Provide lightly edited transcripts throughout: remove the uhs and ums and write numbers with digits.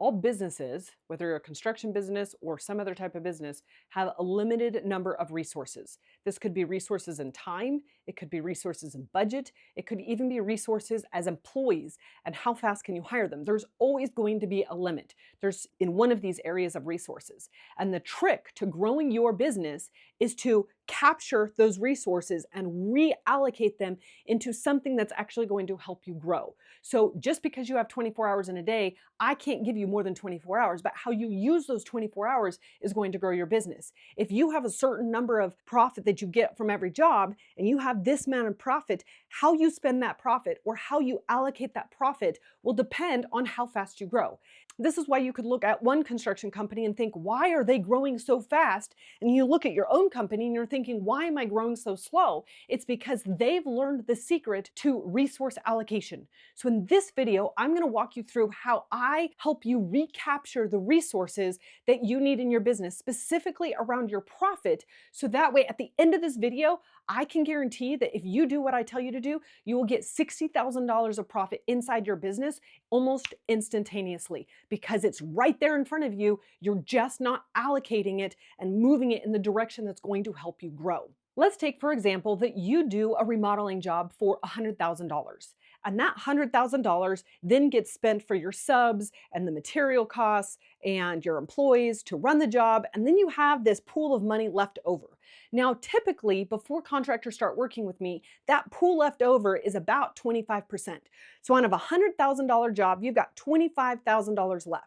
all businesses, whether you're a construction business or some other type of business, have a limited number of resources. This could be resources in time, it could be resources in budget, it could even be resources as employees and how fast can you hire them. There's always going to be a limit. There's in one of these areas of resources. And the trick to growing your business is to capture those resources and reallocate them into something that's actually going to help you grow. So just because you have 24 hours in a day, I can't give you more than 24 hours, but how you use those 24 hours is going to grow your business. If you have a certain number of profit that you get from every job and you have this amount of profit, how you spend that profit or how you allocate that profit will depend on how fast you grow. This is why you could look at one construction company and think, why are they growing so fast? And you look at your own company and you're thinking, why am I growing so slow? It's because they've learned the secret to resource allocation. So in this video, I'm going to walk you through how I help you recapture the resources that you need in your business, specifically around your profit. So that way, at the end of this video, I can guarantee that if you do what I tell you to do, you will get $60,000 of profit inside your business almost instantaneously because it's right there in front of you. You're just not allocating it and moving it in the direction that's going to help you grow. Let's take, for example, that you do a remodeling job for $100,000. And that $100,000 then gets spent for your subs and the material costs and your employees to run the job. And then you have this pool of money left over. Now, typically, before contractors start working with me, that pool left over is about 25%. So on a $100,000 job, you've got $25,000 left.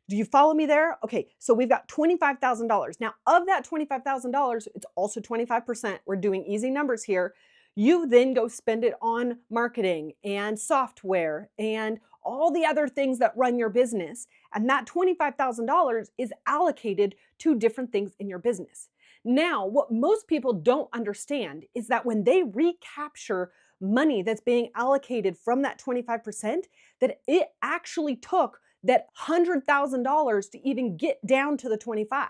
Do you follow me there? Okay, so we've got $25,000. Now, of that $25,000, it's also 25%. We're doing easy numbers here. You then go spend it on marketing and software and all the other things that run your business. And that $25,000 is allocated to different things in your business. Now, what most people don't understand is that when they recapture money that's being allocated from that 25%, that it actually took that $100,000 to even get down to the 25.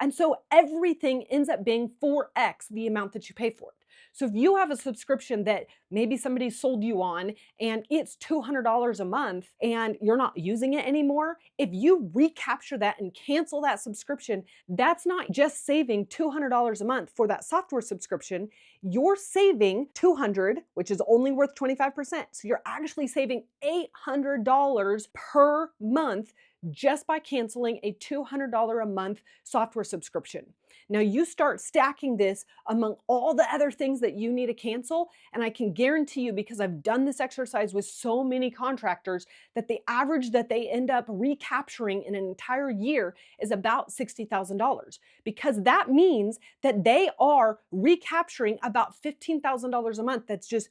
And so everything ends up being 4x the amount that you pay for it. So if you have a subscription that maybe somebody sold you on and it's $200 a month and you're not using it anymore, if you recapture that and cancel that subscription, that's not just saving $200 a month for that software subscription. You're saving $200, which is only worth 25%. So you're actually saving $800 per month just by canceling a $200 a month software subscription. Now you start stacking this among all the other things that you need to cancel, and I can guarantee you, because I've done this exercise with so many contractors, that the average that they end up recapturing in an entire year is about $60,000, because that means that they are recapturing about $15,000 a month that's just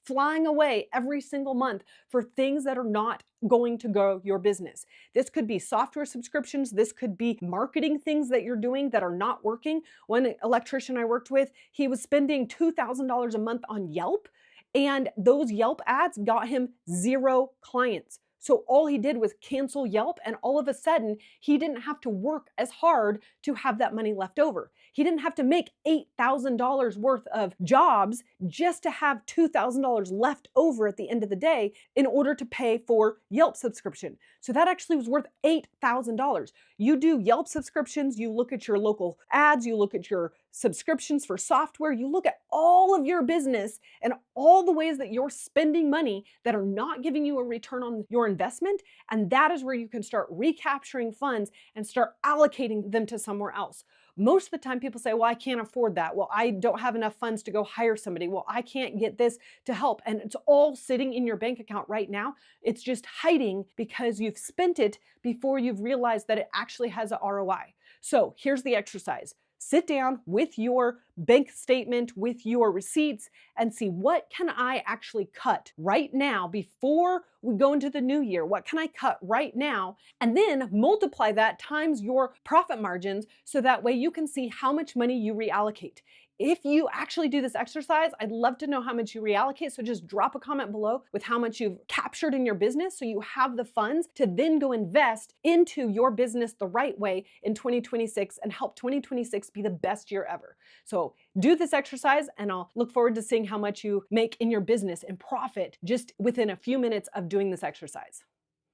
flying away every single month for things that are not going to grow your business. This could be software subscriptions. This could be marketing things that you're doing that are not working. One electrician I worked with, he was spending $2,000 a month on Yelp, and those Yelp ads got him 0 clients. So all he did was cancel Yelp, and all of a sudden, he didn't have to work as hard to have that money left over. He didn't have to make $8,000 worth of jobs just to have $2,000 left over at the end of the day in order to pay for Yelp subscription. So that actually was worth $8,000. You do Yelp subscriptions, you look at your local ads, you look at your subscriptions for software, you look at all of your business and all the ways that you're spending money that are not giving you a return on your investment, and that is where you can start recapturing funds and start allocating them to somewhere else. Most of the time people say, well, I can't afford that. Well, I don't have enough funds to go hire somebody. Well, I can't get this to help. And it's all sitting in your bank account right now. It's just hiding because you've spent it before you've realized that it actually has a ROI. So here's the exercise. Sit down with your bank statement, with your receipts, and see, what can I actually cut right now before we go into the new year? What can I cut right now? And then multiply that times your profit margins so that way you can see how much money you reallocate. If you actually do this exercise, I'd love to know how much you reallocate. So just drop a comment below with how much you've captured in your business so you have the funds to then go invest into your business the right way in 2026 and help 2026 be the best year ever. So do this exercise, and I'll look forward to seeing how much you make in your business and profit just within a few minutes of doing this exercise.